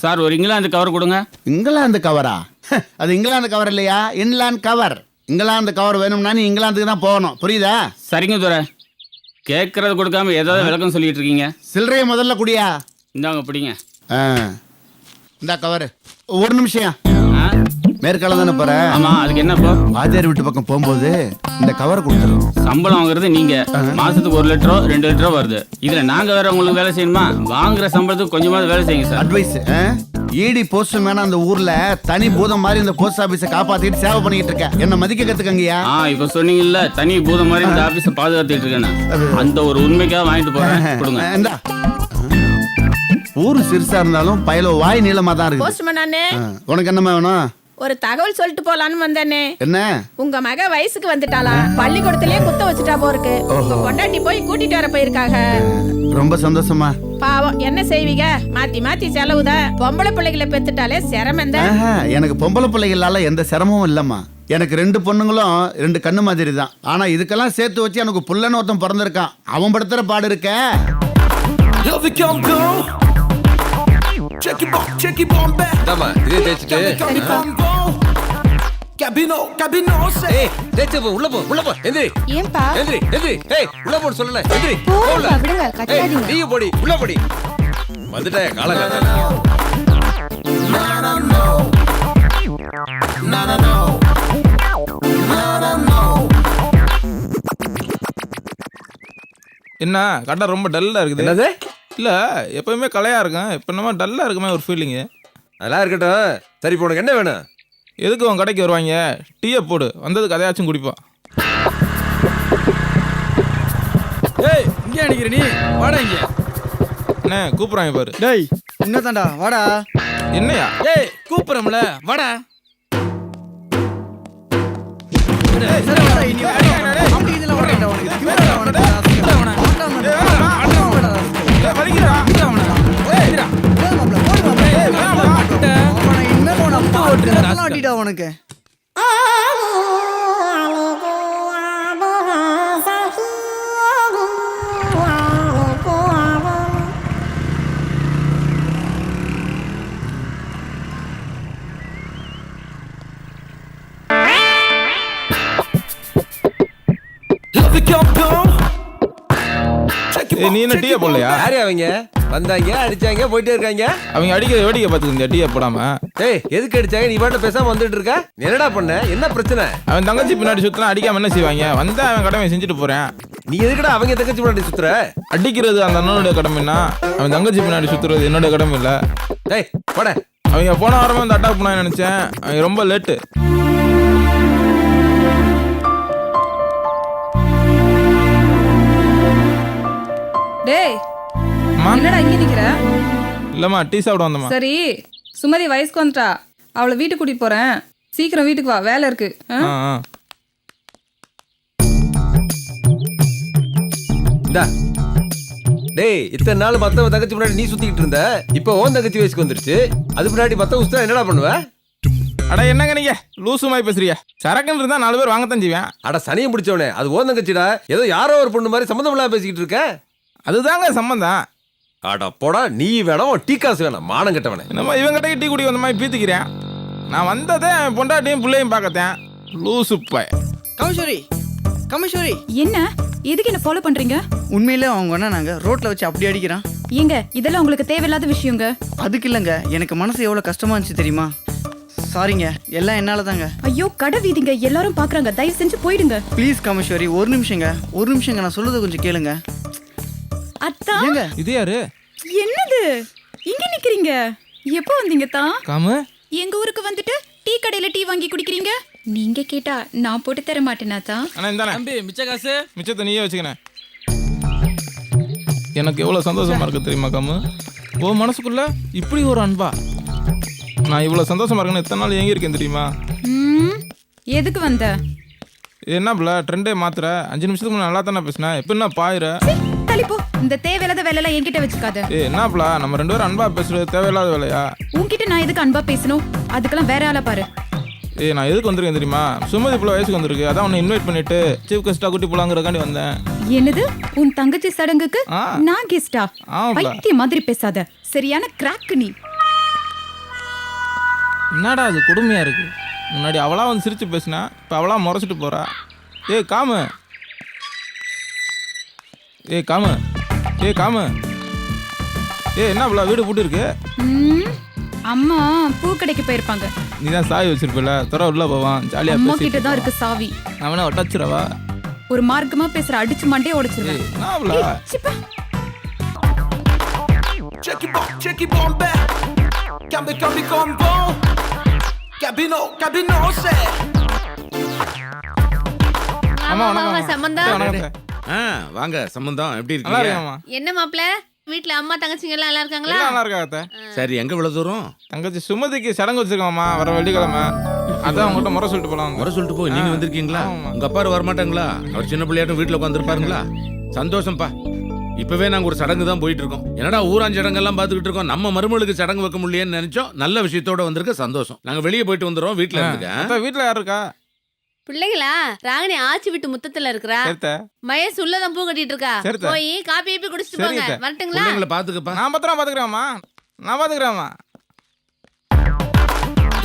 Sir ஒரு England cover கொடுங்க. இங்கிலாந்து கவரா? அது இங்கிலாந்து கவர் இல்லையா, இன்லாந்து கவர். இங்கிலாந்து கவர் வேணும்னா நீ இங்கிலாந்துக்கு தான் போகணும், புரியுதா? சரிங்க துரை, கேட்கறது கொடுக்காம ஏதாவது விளக்கம் சொல்லிட்டு இருக்கீங்க. சில்லறைய முதல்ல குடியா. இந்தாங்க பிடிங்க. இந்த கவர் ஒரு நிமிஷம். மேற்கால தானே போற? ஆமா, அதுக்கு என்னப்போ? வாத்தியார் வீட்டு பக்கம் போகும்போது இந்த கவரை கொடுத்துரும். சம்பளம் வாங்குறது நீங்க, மாசத்துக்கு 1 லிட்டரோ 2 லிட்டரோ வருது. இதுல நாங்க வேற உங்களுக்கு வேலை செய்யணுமா? வாங்குற சம்பளத்துக்கு கொஞ்சமாவது வேலை செய்யுங்க சார். அட்வைஸ். ஈடி போஸ்ட் மேன அந்த ஊர்ல தனி பூதம் மாதிரி இந்த போஸ்ட் ஆபீஸை காப்பாத்திட்டு சேவை பண்ணிட்டு இருக்க. என்ன மதிக்க கத்துக்கங்கயா. இப்ப சொன்னீங்கல்ல தனி பூதம் மாதிரி இந்த ஆபீஸை பாதுகாத்துட்டு இருக்கேன்னு, அந்த ஒரு உண்மைக்காக வாங்கிட்டு போறேன், கொடுங்க. ஊரு சிறுசா இருந்தாலும் பயலோ வாய் நீளமா தான் இருக்கு. போஸ்ட்மேன் அண்ணே, உனக்கு என்ன வேணும்? ஒரு தகவல் சொல்லிட்டு போலான்னு வந்தேனே. என்ன? உங்க மக வயசுக்கு வந்துட்டாளா? பள்ளிக்கூடத்திலே குத்த வச்சுட்டா போருக்கு. உங்க பொண்டாட்டி போய் கூட்டிட்டு வர போயிருக்காங்க. ரொம்ப சந்தோஷமா. பாவம், என்ன செய்வீங்க? மாத்தி மாத்தி செலவுதான். பொம்பளை பிள்ளைகளை பெத்துட்டாலே சிரமம் தான். எனக்கு பொம்பளை பிள்ளைகளால எந்த சிரமமும் இல்லம்மா. எனக்கு 2 பொண்ணுங்களும் 2 கண்ணு மாதிரி தான். ஆனா இதுக்கெல்லாம் சேர்த்து வச்சு எனக்கு புள்ளன்னு ஒருத்தன் பிறந்திருக்கான். அவன் படுத்துற பாடு இருக்க. Check it bomb back. Dama, இதே தேச்சிட்டு. Cabino say. ஏய், தேச்சு போ, உள்ள போ. எந்திரி. ஏன்பா? எந்திரி. ஏய், உள்ள போ சொல்லல. எந்திரி. போடா, விடுங்க, கட்டாதீங்க. நீ போடி, உள்ள போடி. வந்துட்டே காலங்கட்ட. என்ன கடை ரொம்ப டல்லா இருக்குது? என்னது? இல்ல எப்பவுமே கலையா இருக்கும், இப்ப என்னமோ டல்லா இருக்குமே ஒரு ஃபீலிங்கு. அதெல்லாம் இருக்கட்டும். சரி, இப்போ உனக்கு என்ன வேணும்? எதுக்கு உன் கடைக்கு வருவாங்க? டீயை போடு, வந்தது கதையாச்சும் குடிப்பான். ஏய், இங்கே அடிக்கிற நீ வாடா இங்க. என்ன கூப்பிடுறாங்க பாரு. டேய், உன்னதான்டா, வாடா. என்னையா? ஏய், கூப்பிடுறோம்ல, வாடா. உனக்கு நீ என்ன டீயை போடலையா? யாரு அவங்க? வந்தாங்க, அடிச்சாங்க, போயிட்டே இருக்காங்க. அவங்க அடிக்கிற வேடிக்கை பார்த்துக்கிங்க டீயை போடாம. ஏய், எதுக்கு அடிச்சாங்க? நீ பாட்டு பேசாம வந்துட்டு இருக்க. என்னடா பண்ண? என்ன பிரச்சனை? அவன் தங்கச்சி பின்னாடி சுத்தினா அடிக்காம என்ன செய்வாங்க? வந்தா அவன் கடமை செஞ்சுட்டு போறேன். நீ எதுக்குடா அவங்க தங்கச்சி பின்னாடி சுத்துற? அடிக்கிறது அந்த அண்ணனுடைய கடமைன்னா, அவன் தங்கச்சி பின்னாடி சுத்துறது என்னோட கடமை இல்ல. டேய், போட. அவங்க போன வாரமா இந்த அட்டாக் பண்ண நினைச்சேன். அவங்க ரொம்ப லேட்டு. டேய், என்னடா இங்க நிக்கிற? இல்லம்மா, டீ சாப்பிட வந்தம்மா. சரி, சுமதி வயசுக்கு வந்துட்டா, அவளை வீட்டுக்கு கூட்டிட்டு போறேன். சீக்கிரம் வீட்டுக்கு வா, வேலை இருக்கு. டேய், இத்தனை நாள் மத்தவ தங்கச்சி முன்னாடி நீ சுத்திக்கிட்டு இருந்த. இப்போ உன் தங்கச்சி வயசுக்கு வந்துருச்சு. அது முன்னாடி மத்தவ சுத்தா என்னடா பண்ணுவ? அட என்னங்க நீங்க லூசு மாதிரி பேசுறியா? சரக்குன்னு இருந்தா 4 பேர் வாங்கத்தான் செய்வேன். அட சனியை முடிச்சவனே, அது உன் தங்கச்சிடா. ஏதோ யாரோ ஒரு பொண்ணு மாதிரி சம்மந்தம் இல்லாம பேசிக்கிட்டு இருக்க. அதுதாங்க சம்பந்தம். அட போடா, நீ வேணாம், டீ காசு வேணாம், மானம் கட்டவனே. நம்ம இவங்கிட்ட டீ குடி வந்த மாதிரி பீத்திக்கிறேன். நான் வந்ததே பொண்டாட்டியும் பிள்ளையும் பார்க்கத்தேன். லூசு பாய். கமேஸ்வரி, என்ன எதுக்கு என்ன ஃபாலோ பண்றீங்க? உண்மையில அவங்க என்ன நாங்க ரோட்ல வச்சு அப்படி அடிக்கிறான். ஏங்க, இதெல்லாம் உங்களுக்கு தேவையில்லாத விஷயங்க. அதுக்கு இல்லைங்க, எனக்கு மனசு எவ்வளவு கஷ்டமா இருந்துச்சு தெரியுமா? சாரிங்க, எல்லாம் என்னால தாங்க. ஐயோ, கடை வீதிங்க, எல்லாரும் பாக்குறாங்க, தயவு செஞ்சு போயிடுங்க. ப்ளீஸ் கமேஸ்வரி, ஒரு நிமிஷங்க, நான் சொல்றதை கொஞ்சம் கேளுங்க. அத்தா, இது யாரு? என்னது இங்க நிக்கிறீங்க? எப்போ வந்தீங்க தான்? காமு, எங்க ஊருக்கு வந்துட்டு டீ கடையில டீ வாங்கி குடிக்கிறீங்க. நீங்க கேட்டா நான் போட்டு தர மாட்டேனா தான்? அண்ணா இந்தானே தம்பி, மிச்ச காசு. மிச்சத்தை நீயே வச்சுக்கணேன். எனக்கு எவ்வளவு சந்தோஷமா இருக்கு தெரியுமா காமு? ஓ மனசுக்குள்ள இப்படி ஒரு அன்பா. நான் இவ்வளவு சந்தோஷமா இருக்கேன்னு எத்தனை நாள் ஏங்கி இருக்கேன் தெரியுமா? எதுக்கு வந்த? என்ன பிள்ள ட்ரெண்டே மாத்துற? 5 நிமிஷத்துக்கு முன்னாடி நல்லா தானே பேசினேன், இப்போ என்ன பாயிர? தள்ளிப்போ, இந்த தேவையில்லாத வேலையெல்லாம் என்கிட்ட வச்சுக்காத. என்ன பிள்ள, நம்ம 2 பேரும் அன்பா பேசுறது தேவையில்லாத வேலையா? உன்கிட்ட நான் எதுக்கு அன்பா பேசணும்? அதுக்கெல்லாம் வேற ஆளா பாரு. நான் எதுக்கு வந்திருக்கேன் தெரியுமா? சுமதி பிள்ளை வயசுக்கு வந்திருக்கு, அதான் உன்னை இன்வைட் பண்ணிட்டு சீஃப் கெஸ்டா கூட்டி போலாங்கிறக்காண்டி வந்தேன். என்னது, உன் தங்கச்சி சடங்குக்கு நான் கெஸ்டா? பைத்திய மாதிரி பேசாத, சரியான கிராக் நீ. என்னடா அது கொடுமையாக இருக்குது. முன்னாடி அவளா வந்து சிரித்து பேசினா இப்போ அவளா முறைச்சிட்டு போகிறா. ஏய் காமு, ஏய் காமு, ஏய் காமு, ஏய் என்ன இவ்வளோ வீடு பூட்டி இருக்கு? அம்மா பூ கடைக்கு போயிருப்பாங்க. நீ தான் சாவி வச்சிருப்பில்ல, துறை உள்ள போவான் ஜாலியாக அம்மா பேசி. கிட்ட தான் இருக்கு சாவி. நான் வேணா ஒட்டச்சிரவா? ஒரு மார்க்கமா பேசுற அடிச்சு மண்டே உடைச்சிருவேன். என்ன இவ்வளோ? Check it bomb back. Cambi combo. Cabino say. அம்மா வணக்கம். சம்பந்தம் வணக்கம். வாங்க சம்பந்தம் எப்படி நல்லா இருக்கீங்க? இருக்கேம்மா. என்ன மாப்பிள வீட்ல அம்மா தங்கச்சிங்க எல்லாம் நல்லா இருக்காங்களா? எல்லாம் நல்லா இருக்கா அத்தை? சரி எங்க இவ்வளவு தூரம்? தங்கச்சி சுமதிக்கு சடங்கு வச்சிருக்கோம்மா வர வெள்ளிக்கிழமை. அதான் உங்கள்கிட்ட முறை சொல்லிட்டு போலாம். வர சொல்லிட்டு போய் நீங்க வந்திருக்கீங்களா? ஆமாம்மா. உங்க அப்பா வரமாட்டாங்களா? அவர் சின்ன பிள்ளையாட்டும் வீட்டுல உட்காந்துருப்பாருங்களா? சந்தோஷம்ப்பா. இப்பவே நாங்க ஒரு சடங்கு தான் போயிட்டு இருக்கோம். என்னடா ஊரான் சடங்கெல்லாம் பார்த்துக்கிட்டு இருக்கோம். நம்ம மருமகளுக்கு சடங்கு வைக்க முடியலன்னு நினைச்சோம். நல்ல விஷயத்தோட வந்திருக்க சந்தோஷம். நாங்க வெளியே போயிட்டு வந்துடுறோம். வீட்டுல இருந்துக்க. அத்தை வீட்டில் யார் இருக்கா? பிள்ளைகளா ராகினி ஆச்சி விட்டு முத்தத்துல இருக்கறா. சரித்த. மயஸ் உள்ளதான் பூ கட்டிட்டு இருக்கா. சரித்த. போய் காப்பி ஏப்பி குடிச்சிட்டு போங்க. சரித்த. வரட்டுங்களா? பிள்ளைங்களை பாத்துக்கப்பா. நான் பாத்துக்கிறேம்மா. நான் பாத்துக்கிறேம்மா.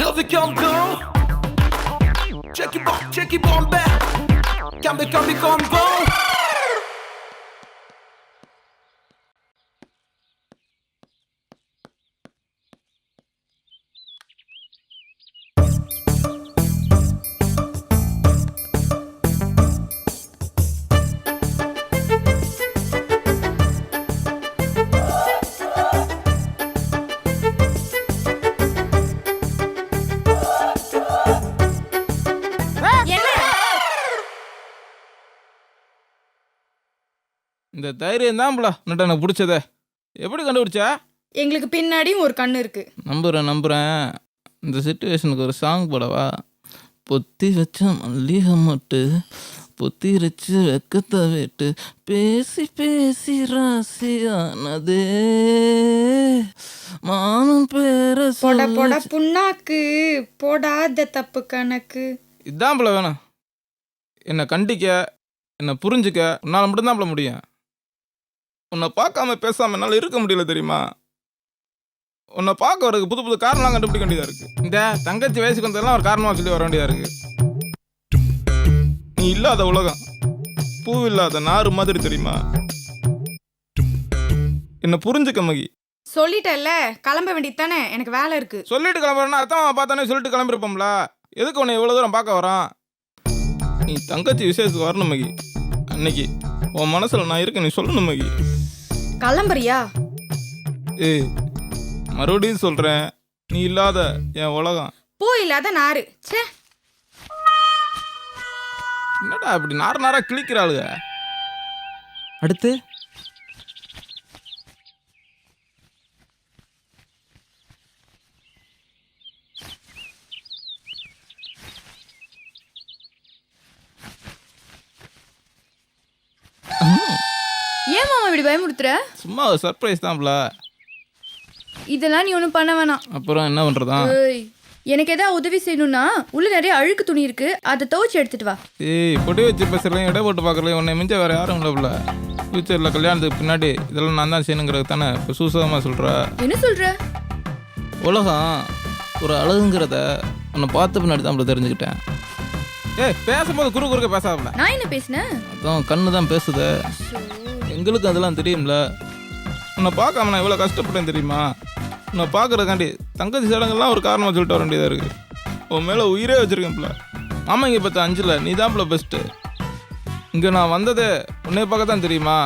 Here we come go. Check it bomb back. Cambi combo. இந்த தைரியம் தான் உன்னிட்ட எனக்கு பிடிச்சத. எப்படி கண்டுபிடிச்சா? எங்களுக்கு பின்னாடியும் ஒரு கண்ணு இருக்கு. நம்புறேன். இந்த சிச்சுவேஷனுக்கு ஒரு சாங் போடவா? பொத்தி வச்ச மல்லிகை மொட்டு பொத்தி வச்சு வெக்கத்தை விட்டு பேசி பேசி ராசியானதே மாமன் பேர போட போட புண்ணாக்கு போடாத தப்பு கணக்கு. இதான் போல வேணும். என்னை கண்டிக்க, என்னை புரிஞ்சுக்க உன்னால் மட்டும்தான் போல முடியும். உன்னை பார்க்காம பேசாம என்னால் இருக்க முடியல தெரியுமா? உன்னை பார்க்க வரதுக்கு புது புது காரணம்லாம் கண்டுபிடிக்க வேண்டியதாக இருக்கு. இந்த தங்கச்சி வயசுக்கு வந்ததெல்லாம் ஒரு காரணமாக சொல்லி வர வேண்டியதாக இருக்கு. நீ இல்லாத உலகம், பூ இல்லாத நாறு மாதிரி தெரியுமா? என்னை புரிஞ்சுக்க மகி. சொல்லிட்டல்ல, கிளம்ப வேண்டியது தானே, எனக்கு வேலை இருக்கு. சொல்லிட்டு கிளம்புறேன்னா அத்தம்மா பார்த்தானே சொல்லிட்டு கிளம்பிருப்போம்ல. எதுக்கு உன்னை இவ்வளோ தூரம் பார்க்க வரான்? நீ தங்கச்சி விசேஷத்துக்கு வரணும் மகி. அன்னைக்கு உன் மனசில் நான் இருக்கேன், நீ சொல்லணும் மகி. கிளம்புறியா? ஏய் மறுபடியும் சொல்கிறேன், நீ இல்லாத என் உலகம். பூ இல்லாத நாறு. ச்சே, என்னடா அப்படி நார கிழிக்கிறாளுங்க. அடுத்து ஏன் மாமா இப்படி பயமுறுத்துற? சும்மா ஒரு சர்ப்ரைஸ் தான்ல. இதெல்லாம் நீ ஒன்றும் பண்ண வேணாம். அப்புறம் என்ன பண்ணுறதா? ஏய், எனக்கு ஏதாவது உதவி செய்யணும்னா உள்ள நிறைய அழுக்கு துணி இருக்கு, அதை துவைச்சு எடுத்துட்டு வா. ஏய் பொடி வச்சு பேசுகிறேன், இடை போட்டு பார்க்குறேன். உன்னை மிஞ்ச வேறு யாரும் இல்லைல்ல. ஃபியூச்சரில் கல்யாணத்துக்கு பின்னாடி இதெல்லாம் நான் தான் செய்யணுங்கிறது தானே இப்போ சூசகமாக சொல்கிற. என்ன சொல்ற? உலகம் ஒரு அழகுங்கிறத உன்னை பார்த்த பின்னாடி தான் தெரிஞ்சுக்கிட்டேன். ஏய் பேசும்போது குறுக்க பேசாமல. நான் என்ன பேசினேன்? அதான் கண்ணு தான் பேசுது. எங்களுக்கு அதெல்லாம் தெரியும்ல. உன்னை பார்க்காம நான் இவ்வளோ கஷ்டப்பட்டேன் தெரியுமா? உன்னை பார்க்குறதுக்காண்டி தங்கச்சி சடங்கெல்லாம் ஒரு காரணமாக சொல்லிட்டு வர வேண்டியதாக இருக்குது. உன் மேலே உயிரே வச்சுருக்கேன்ல. ஆமாம், இங்கே பார்த்த அஞ்சில் நீ தான்ல பெஸ்ட்டு. இங்கே நான் வந்ததே உன்னைய பார்க்க தான் தெரியுமா?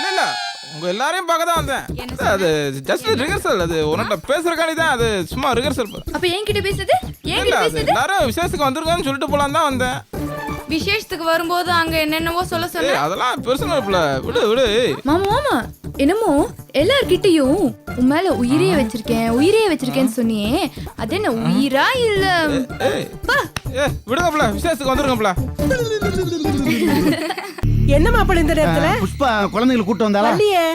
இல்லை உங்கள் எல்லாரையும் பார்க்க தான் வந்தேன். அது ஜஸ்ட் ரிஹர்சல். அது உன்கிட்ட பேசுறக்காண்டி தான். அது சும்மா ரிஹர்சல். அப்ப என்கிட்ட பேசுது? இல்லை அது எல்லாரும் விசேஷத்துக்கு வந்திருக்கான்னு சொல்லிட்டு போகலான்னு தான் வந்தேன். விசேஷத்துக்கு வரும்போது அங்க என்னென்னவோ சொல்ல சொன்ன. ஏய் அதெல்லாம் பெர்சனல் பிள்ளை. விடு. மாமா என்னமோ எல்லார்கிட்டயும் உன் மேல உயிரே வச்சிருக்கேன்னு சொன்னியே, அது என்ன உயிரா இல்ல? விடுங்க பிள்ளை, விசேஷத்துக்கு வந்துருங்க பிள்ளை. என்ன மாப்பிள்ள இந்த நேரத்துல? புஷ்பா குழந்தைகளை கூட்டு வந்தாளா? இல்லையே.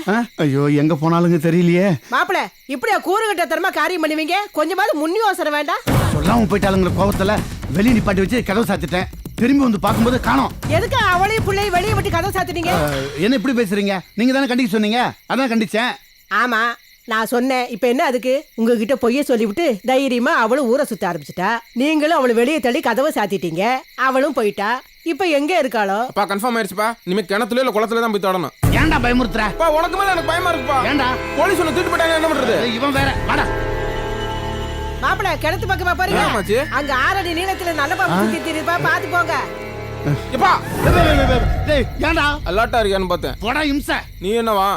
ஐயோ எங்க போனாலுங்க தெரியலையே. மாப்பிள்ள இப்படியா கூறுகட்ட தரமா காரியம் பண்ணுவீங்க? கொஞ்சமாவது முன் யோசனை வேண்டாம். சொல்லாம போயிட்டாளுங்கிற கோபத்துல வெளியே நிப்பாட்டி வச்சு கதவை சாத்திட்டேன். திரும்பி வந்து பார்க்கும்போது காணோம். எதுக்கு அவளையும் பிள்ளையும் வெளியே விட்டு கதை சாத்துனீங்க? என்ன இப்படி பேசுறீங்க? நீங்க தானே கண்டிக்க சொன்னீங்க, அதான் கண்டிச்சேன். ஆமா, நான் சொன்னேன் இப்ப என்ன அதுக்கு உங்ககிட்ட பொய்ய சொல்லிவிட்டு தைரியமா அவளும் ஊரை சுத்த ஆரம்பிச்சிட்டா. நீங்களும் அவளை வெளியே தள்ளி கதவை சாத்திட்டீங்க. அவளும் போயிட்டா. இப்ப எங்க இருக்காளோ? அப்பா கன்ஃபார்ம் ஆயிடுச்சுப்பா. இனிமே கிணத்துல இல்ல குளத்துல தான் போய் தொடணும். ஏன்டா பயமுறுத்துற? அப்பா உனக்கு மேல எனக்கு பயமா இருக்குப்பா. ஏன்டா? போலீஸ் உன்னை தூக்கிட்டு போயிட்டாங்க, என்ன பண்றது? இவன் வேற. வாடா. மாப்பிள கிணத்து பக்கமா பாருங்க. ஆமாச்சி. அங்க 6 அடி நீளத்துல நல்ல பாம்பு சுத்தி திரிப்பா, பாத்து போங்க. எப்பா டேய் ஏன்டா? அலாட்டா இருக்கியான்னு பார்த்தேன். போடா இம்சை. நீ என்னவா?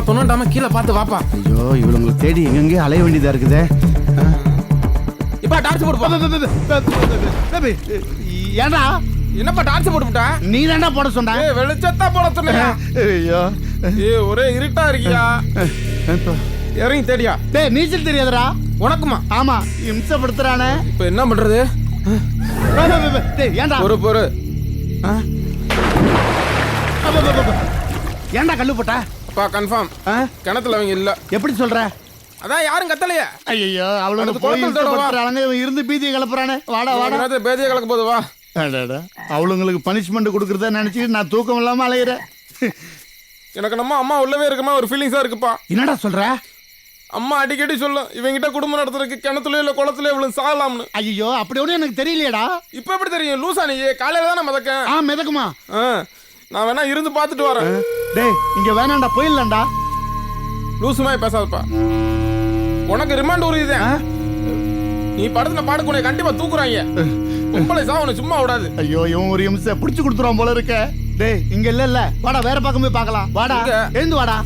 தொண்ணாண்டாம கீழே பார்த்து வாப்பா. ஐயோ இவளுங்களை தேடி எங்கெங்கே அலைய வேண்டியதா இருக்குதே. இப்ப டார்ச் போட்டு ஏன்டா? என்னப்பா டார்ச் போட்டுட்டா? நீ தான்டா போட சொன்ன. வெளிச்சத்தா போட சொன்னியா? ஐயோ ஒரே இருட்டா இருக்கியா? இறங்கி தேடியா? டேய் நீச்சல் தெரியாதடா உனக்குமா? ஆமா இம்சப்படுத்துறானே. இப்ப என்ன பண்றது? டேய் ஏன்டா? பொறு ஏன்டா கல்லு போட்ட? அப்பா கன்ஃபார்ம் கிணத்துல அவங்க இல்ல. எப்படி சொல்ற? அதான் யாரும் கத்தலையே. ஐயோ அவளோட போய் இம்சப்படுத்துறானே. இவன் இருந்து பீதியை கிளப்புறானே. வாடா வாடா. பேதியை கலக்க போது வா. அவளுங்களுக்கு பனிஷ்மெண்ட் கொடுக்கறத நினைச்சு நான் தூக்கம் இல்லாம அலையிறேன். எனக்கு நம்ம அம்மா உள்ளவே இருக்குமா ஒரு ஃபீலிங்ஸா இருக்குப்பா. என்னடா சொல்ற? அம்மா அடிக்கடி சொல்லும் இவங்கிட்ட குடும்பம் நடத்துறதுக்கு கிணத்துல இல்ல குளத்துல இவ்வளவு சாகலாம்னு. ஐயோ அப்படி ஒண்ணு எனக்கு தெரியலையேடா. இப்ப எப்படி தெரியும்? லூசா நீ காலையில தானே மிதக்கேன். மிதக்குமா? நான் வேணா இருந்து பாத்துட்டு வரேன். டேய் இங்க வேணாண்டா போயிடலாம்டா. லூசுமாய் பேசாதப்பா. உனக்கு ரிமாண்ட் உறுதிதே. நீ படத்துல பாடுக்குனே கண்டிப்பா தூக்குறாங்க. பொம்பளை சாவன சும்மா விடாது. ஐயோ இவன் ஒரு நிமிஷம் புடிச்சு கொடுத்துறான் போல இருக்க. டேய் இங்க இல்ல வாடா வேற பக்கம் போய் பார்க்கலாம். வாடா எழுந்து வாடா.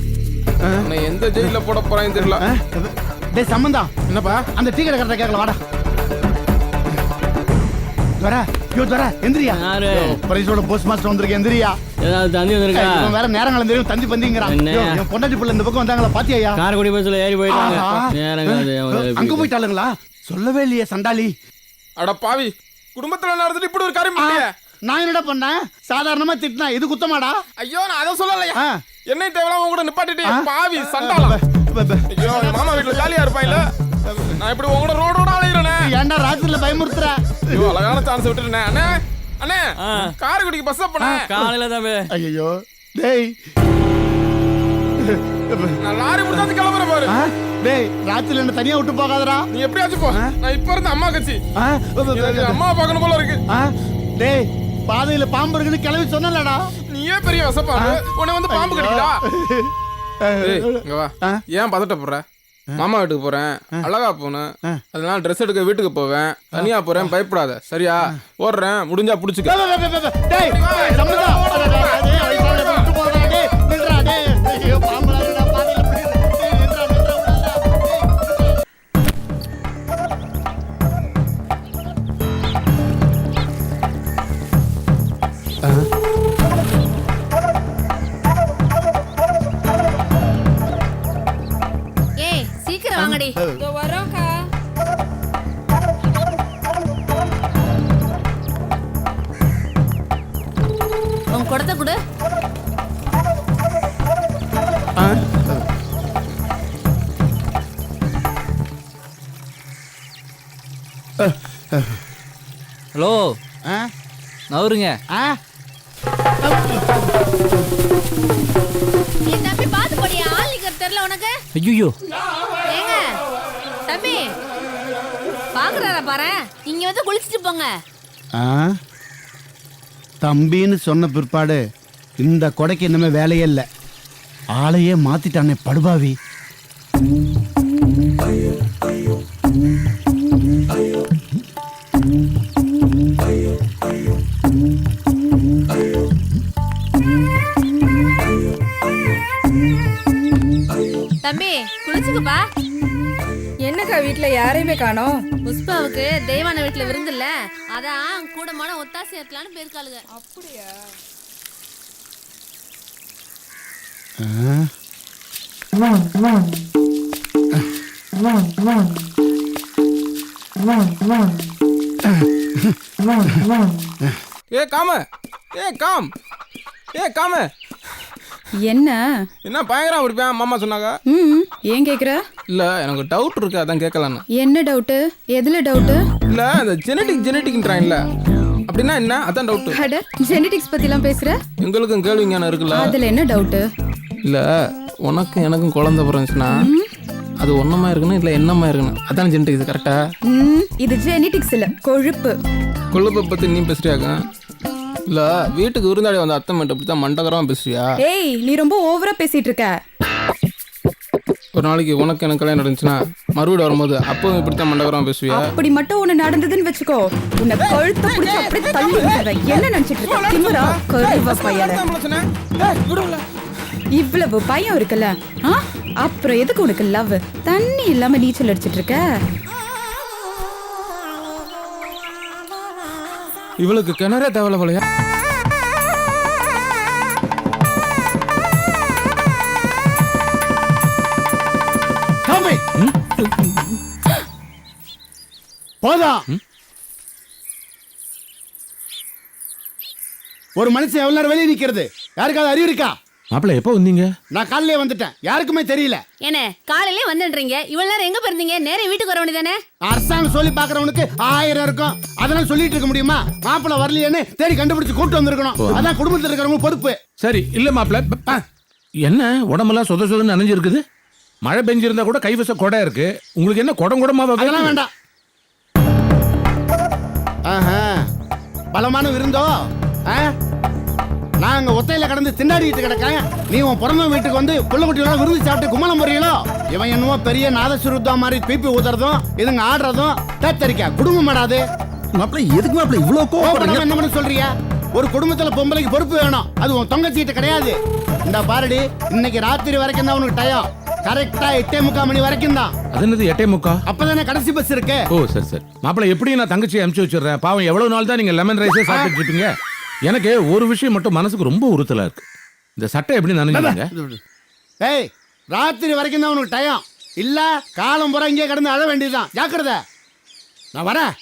நான் எந்த ஜெயில போட போறேன்னு தெரியல. டேய் சம்பந்தா என்னப்பா? அந்த டீ கடை கரெக்டா கேட்கலாம். வாடா வரா. யோ தர எந்திரியா. பரிசோட போஸ்ட் மாஸ்டர் வந்திருக்க. எந்திரியா. ஏதாவது தந்தி வந்திருக்கா? இவன் வேற நேரங்கள தெரியும் தந்தி பந்திங்கறான். என் பொண்டாட்டி புள்ள இந்த பக்கம் வந்தாங்களா பாத்தியா? காரக்குடி பஸ்ல ஏறி போயிட்டாங்க. நேரங்கள அங்க போயிட்டாளுங்களா? சொல்லவே இல்லையே சண்டாளி. அட பாவி, குடும்பத்துல நடந்துட்டு இப்படி ஒரு காரியம் பண்ணியா? நான் என்னடா பண்ணேன்? சாதாரணமா திட்டினா இது குத்தமாடா? ஐயோ நான் அத சொல்லலையா. என்னை தேவலாம் உங்க கூட நிப்பாட்டிட்டே பாவி சண்டாளா. ஐயோ மாமா வீட்ல ஜாலியா இருப்பாயில. நான் இப்படி உங்க கூட ரோடோட அலையறனே. ஏன்டா ராத்திரில பயமுறுத்துற? ஐயோ அழகான சான்ஸ் விட்டுட்டேனே. அண்ணே அண்ணே காரக்குடிக்கு பஸ் போனே. காலையில தான். ஐயோ டேய் நான் லாரி முடிஞ்சாது கிளம்புறேன் பாரு. டேய் ராத்திரில என்ன தனியா விட்டு போகாதடா. நீ எப்படியாச்சும் போ. நான் இப்ப இருந்து அம்மா கட்சி. அம்மா பார்க்கணும் போல இருக்கு. டேய் பாதையில பாம்பு இருக்குன்னு கிளம்பி சொன்னலடா. நீயே பெரிய வசப்பாரு. உன்னை வந்து பாம்பு கடிக்குதா? ஏய் இங்க வா. ஏன் பதட்டப்படுற? மாமா வீட்டுக்கு போறேன், அழகா போனேன், அதனால ட்ரெஸ் எடுக்க வீட்டுக்கு போவேன், தனியா போறேன், பயப்படாத சரியா? ஓடுறேன், முடிஞ்சா புடிச்சுக்க. சீக்கிரம் வாங்கடி. வரோம்க்கா. உன் குடத்தை கொடு. ஹலோ, அவருங்க ஆ? என் தம்பி பாத்து போடியா ஆள் நிக்கிற தெரியல உனக்கு. ஐயோ ஏங்க தம்பி பாக்குறாரா பாரு. இங்க வந்து குளிச்சிட்டு போங்க. ஆ? தம்பின்னு சொன்ன பிற்பாடு இந்த கொடைக்கு இனிமே வேலையே இல்லை. ஆளையே மாத்திட்டானே படுபாவி. தம்பி குளிச்சுக்கப்பா. என்னக்கா வீட்ல யாரையுமே காணோம். புஷ்பாவுக்கு தெய்வான வீட்டுல விருந்து இல்ல, அதான் கூடமான ஒத்தாசை இருக்கலான்னு போயிருக்காளுங்க. அப்படியா? ஏ காம, ஏ காம், ஏ காம. என்ன என்ன பயங்கரம் இருப்பேன் மாமா சொன்னாங்க. ஏன் கேக்குற? இல்ல எனக்கு டவுட் இருக்கு, அதான் கேட்கலான்னு. என்ன டவுட்டு? எதுல டவுட்டு? இல்ல இந்த ஜெனட்டிக்ன்றான்ல, அப்படின்னா என்ன? அதான் டவுட். அட ஜெனடிக்ஸ் பத்திலாம் பேசுற? எங்களுக்கும் கேள்விங்க இருக்குல்ல. அதுல என்ன டவுட்டு? இல்ல உனக்கும் எனக்கும் குழந்தை பிறந்துச்சுன்னா அது ஒன்னமா இருக்கணும் இல்ல என்னமா இருக்கணும், அதான் ஜெனட்டிக்ஸ் கரெக்டா? இது ஜெனடிக்ஸ் இல்ல, கொழுப்பு. கொழுப்பை பத்தி நீ பேசுறியாக்க? இல்ல வீட்டுக்கு விருந்தாடி வந்த அத்தை மட்டும் அப்படித்தான் மண்டகரமா பேசுறியா? ஏய் நீ ரொம்ப ஓவரா பேசிட்டு இருக்க. ஒரு நாளைக்கு உனக்கு எனக்கு கல்யாணம் நடந்துச்சுன்னா மறுபடியும் வரும்போது அப்பவும் இப்படித்தான் மண்டகரமா பேசுவியா? அப்படி மட்டும் ஒண்ணு நடந்ததுன்னு வெச்சுக்கோ, உன்னை கழுத்தை பிடிச்சு அப்படியே தள்ளி விட்டுருவேன். என்ன நினைச்சிட்டு இருக்க? திமிரா கருவா பையல. இவ்வளவு பயம் இருக்குல்ல, அப்புறம் எதுக்கு உனக்கு லவ்? தண்ணி இல்லாம நீச்சல் அடிச்சிட்டு இருக்க. இவளுக்கு கிணறே தேவையில்ல போலயா? போதா. ஒரு மனுஷன் எவ்வளவு நேரம் வெளியே நிக்கிறது? யாருக்காவது அறிவு இருக்கா? மாப்பிள்ள எப்போ வந்தீங்க? நான் காலையிலே வந்துட்டேன், யாருக்குமே தெரியல. என்ன காலையிலே வந்துன்றீங்க? இவ்வளவு நேரம் எங்க போயிருந்தீங்க? நேரே வீட்டுக்கு வர வேண்டியதானே? அரசாங்கம் சொல்லி பாக்குறவனுக்கு 1000 இருக்கும், அதெல்லாம் சொல்லிட்டு இருக்க முடியுமா? மாப்பிள்ள வரலையேன்னு தேடி கண்டுபிடிச்சு கூட்டு வந்திருக்கணும். அதான் குடும்பத்தில் இருக்கிறவங்க பொறுப்பு. சரி இல்ல மாப்பிள்ள, என்ன உடம்பெல்லாம் சொத சொதன்னு நனைஞ்சிருக்குது? மழை பெஞ்சிருந்தா கூட கைவச கொடை இருக்கு, உங்களுக்கு என்ன குடம் குடமா? அதெல்லாம் வேண்டாம். பலமான விருந்தோ? நான் அங்க ஒத்தையில கடந்து திண்டாடிட்டு கிடக்கேன், நீ உன் பிறந்த வீட்டுக்கு வந்து புள்ளக்குட்டியோட விருந்து சாப்பிட்டு குமலம் முறையிலோ? இவன் என்னவோ பெரிய நாதசுருத்தா மாதிரி பீப்பி ஊத்துறதும் இதுங்க ஆடுறதும் தத்தரிக்க குடும்பம் மாடாது. மாப்பிள்ள எதுக்கு மாப்பிள்ள இவ்வளவு கோவப்படுறீங்க? என்ன பண்ண சொல்றியா? ஒரு குடும்பத்துல பொம்பளைக்கு பொறுப்பு வேணும், அது உன் தொங்கச்சிட்ட கிடையாது. இந்த பாரடி, இன்னைக்கு ராத்திரி வரைக்கும் தான் உனக்கு டயம். கரெக்டா 8:45 மணி வரைக்கும் தான். அது என்னது 8:45? அப்பதானே கடைசி பஸ் இருக்கு. ஓ சரி சரி மாப்பிள்ள, எப்படி நான் தங்கச்சி அனுப்பிச்சு வச்சிடுறேன். பாவம் எவ்வளவு நாள் தான் நீங்க லெமன் ரைஸே சாப்பிட்டு இருப்பீங்க. எனக்கு ஒரு விஷயம் மட்டும் மனசுக்கு ரொம்ப உறுத்தலா இருக்கு, இந்த சட்டை எப்படி நனைஞ்சுங்க? ஏய், ராத்திரி வரைக்கும் தான் உனக்கு டயம். இல்ல காலம் பூரா இங்கே கடந்து அழ வேண்டியதுதான். ஜாக்கிரதை, நான் வரேன்.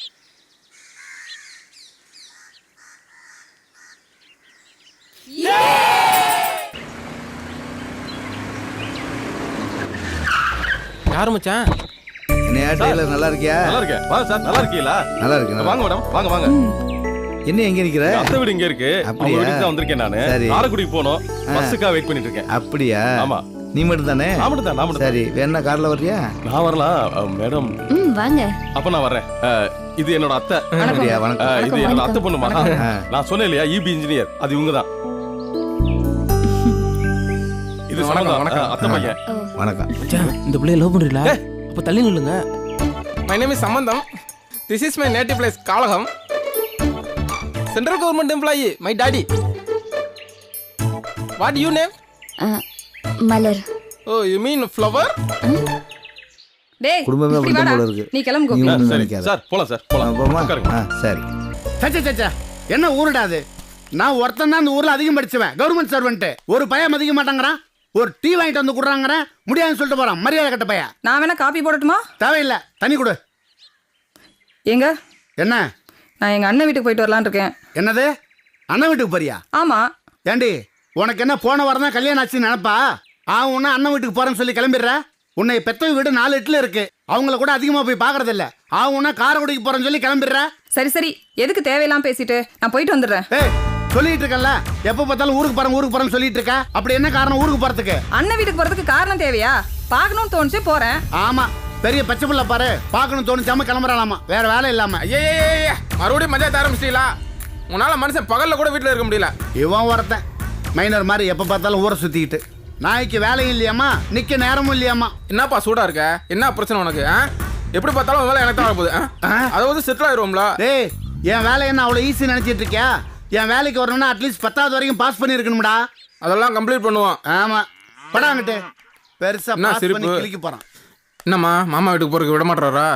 யாரு மச்சான்? என்னையா டெய்லர் நல்லா இருக்கியா? நல்லா இருக்கேன். வாங்க சார், நல்லா இருக்கீங்களா? நல்லா இருக்கு. வாங்க மேடம், வாங்க வாங்க. என்ன எங்க நிக்கிற? அத்தை வீடு இங்க இருக்கு. அப்படியா? வீட்டுக்கு தான் வந்திருக்கேன் நானு. காரைக்குடிக்கு போனோம், பஸ்ஸுக்காக வெயிட் பண்ணிட்டு இருக்கேன். அப்படியா? ஆமா. நீ மட்டும் தானே? நான் மட்டும் தான், நான் மட்டும். சரி, வேணா கார்ல வர்றியா? நான் வரலாம் மேடம். வாங்க. அப்ப நான் வர்றேன். இது என்னோட அத்தை. அப்படியா? வணக்கம். இது என்னோட அத்தை பொண்ணுமா. நான் சொன்னேன் இல்லையா, இபி இன்ஜினியர், அது இவங்க தான். இது வணக்கம். வணக்கம் அத்தை பையன். வணக்கம். இந்த பிள்ளைய லவ் பண்றீங்களா? அப்ப தள்ளி நில்லுங்க. My name is Samandam. This is my native place, Kalaham. Central government employee, my daddy. What you name? Malar. Oh, you mean flower? டேய் குடும்பமே அப்படி போல இருக்கு. நீ கிளம்பு. நீ ஒண்ணும் சரி நினைக்காத. சார், போலாம் சார், போலாம். போமா? உட்காருங்க. சரி. சச்சா சச்சா, என்ன ஊருடாது? நான் ஒருத்தன் தான் இந்த ஊர்ல அதிகம் படிச்சவன், கவர்மெண்ட் சர்வெண்ட். ஒரு பையன் மதிக்க மாட்டாங்கிறான், ஒரு டீ வாங்கிட்டு வந்து குடுறாங்கிறேன், முடியாதுன்னு சொல்லிட்டு போறான். மரியாதை கட்ட பையன். நான் வேணா காப்பி போடட்டுமா? தேவையில்லை, தண்ணி கொடு. எங்க? என்ன? நான் எங்க அண்ணன் வீட்டுக்கு போயிட்டு வரலான்னு இருக்கேன். என்னது? அண்ணன் வீட்டுக்கு போறியா? ஆமா. ஏண்டி, உனக்கு என்ன போன வாரம் தான் கல்யாணம் ஆச்சுன்னு நினைப்பா? ஆகும்னா அண்ணன் வீட்டுக்கு போறேன்னு சொல்லி கிளம்பிடுற. உன்னை பெத்த வீடு 4 இட்ல இருக்கு. அவங்கள கூட அதிகமா போய் பாக்குறது இல்ல. ஆவுன்னா காரைக்குடிக்கு போறேன்னு சொல்லி கிளம்பிடுற. சரி சரி, எதுக்கு தேவையெல்லாம் பேசிட்டு நான் போயிட்டு வந்துடுறேன். ஏய், சொல்லிட்டு இருக்கல, எப்ப பார்த்தாலும் ஊருக்கு போறேன்னு சொல்லிட்டு இருக்க. அப்படி என்ன காரணம் ஊருக்கு போறதுக்கு? அண்ணன் வீட்டுக்கு போறதுக்கு காரணம் தேவையா? பார்க்கணும்னு தோணுச்சு போறேன். ஆமா, பெரிய பச்சை புள்ள பாரு, பார்க்கணும் தோணுச்சாம கிளம்புறாலாமா, வேற வேலை இல்லாம. ஐயே மறுபடியும் மஜா ஆரம்பிச்சிட்டீங்களா? உன்னால மனுஷன் பகல்ல கூட வீட்டுல இருக்க முடியல. இவன் ஒருத்தன் மைனர் மாதிரி எப்ப பார்த்தாலும் ஊரை சுத்திக்கிட்டு. நாய்க்கு வேலையும் இல்லையாமா, நிக்க நேரமும் இல்லையாமா. என்னப்பா சூடா இருக்க? என்ன பிரச்சனை உனக்கு? எப்படி பார்த்தாலும் வேலை எனக்கு தான் வரப்போகுது. அதை வந்து செட்டில் ஆயிடுவோம்ல. டேய், என் வேலை என்ன அவ்வளோ ஈஸி நினைச்சிட்டு இருக்கியா? என் வேலைக்கு வரணும்னா அட்லீஸ்ட் 10வது வரைக்கும் பாஸ் பண்ணி இருக்கணும்டா. அதெல்லாம் கம்ப்ளீட் பண்ணுவோம். ஆமா, படாங்கிட்டு பெருசா என்ன பாஸ் சிரிப்பு? பண்ணி கிளிக்க போறான். என்னம்மா மாமா வீட்டுக்கு போறதுக்கு விட மாட்டாரா?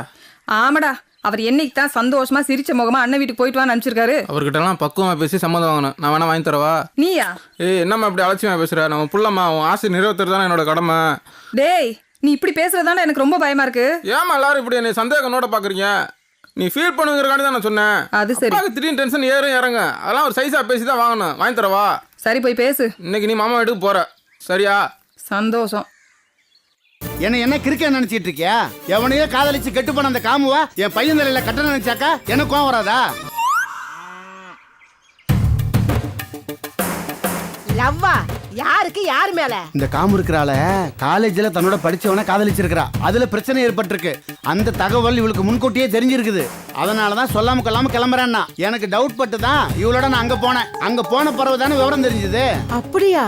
ஆமாடா, அவர் என்னைக்கு தான் சந்தோஷமா சிரிச்ச முகமா அண்ணன் வீட்டுக்கு போயிட்டு வான்னு அனுப்பிச்சிருக்காரு. அவர்கிட்ட எல்லாம் பக்குவமா பேசி சம்மதம் வாங்கணும். நான் வேணா வாங்கி தரவா? நீயா? என்னம்மா இப்படி அலட்சியமா பேசுற? நம்ம புள்ளம்மா, உன் ஆசை நிறைவேற்றுறது தானே என்னோட கடமை. டேய், நீ இப்படி பேசுறதாண்டா எனக்கு ரொம்ப பயமா இருக்கு. ஏமா எல்லாரும் இப்படி என்னை சந்தேகனோட பாக்குறீங்க? நீ ஃபீல் பண்ணுங்கிறக்காண்டி தான் நான் சொன்னேன். அது சரி. திடீர்னு டென்ஷன் ஏறும் இறங்க, அதெல்லாம் ஒரு சைஸா பேசி தான் வாங்கணும். வாங்கி தரவா? சரி, போய் பேசு. இன்னைக்கு நீ மாமா வீட்டுக்கு போற, சரியா? சந்தோஷம். என்ன கிரிக்கெட் நினைச்சிட்டு இருக்கியா? எவனையோ காதலிச்சு கெட்டு போன அந்த காமுவா என் பையன் தலையில கட்ட நினைச்சாக்கா எனக்கு கோவம் வராதா? லவ்வா யாருக்கு யார் மேல? இந்த காமு இருக்கிறால காலேஜ்ல தன்னோட படிச்சவன காதலிச்சிருக்கிறா. அதுல பிரச்சனை ஏற்பட்டிருக்கு. அந்த தகவல் இவளுக்கு முன்கூட்டியே தெரிஞ்சிருக்குது. அதனாலதான் சொல்லாம கொள்ளாம கிளம்புறான்னா. எனக்கு டவுட் பட்டு தான் இவளோட நான் அங்க போனேன். அங்க போன பிறகு தானே விவரம் தெரிஞ்சது. அப்படியா?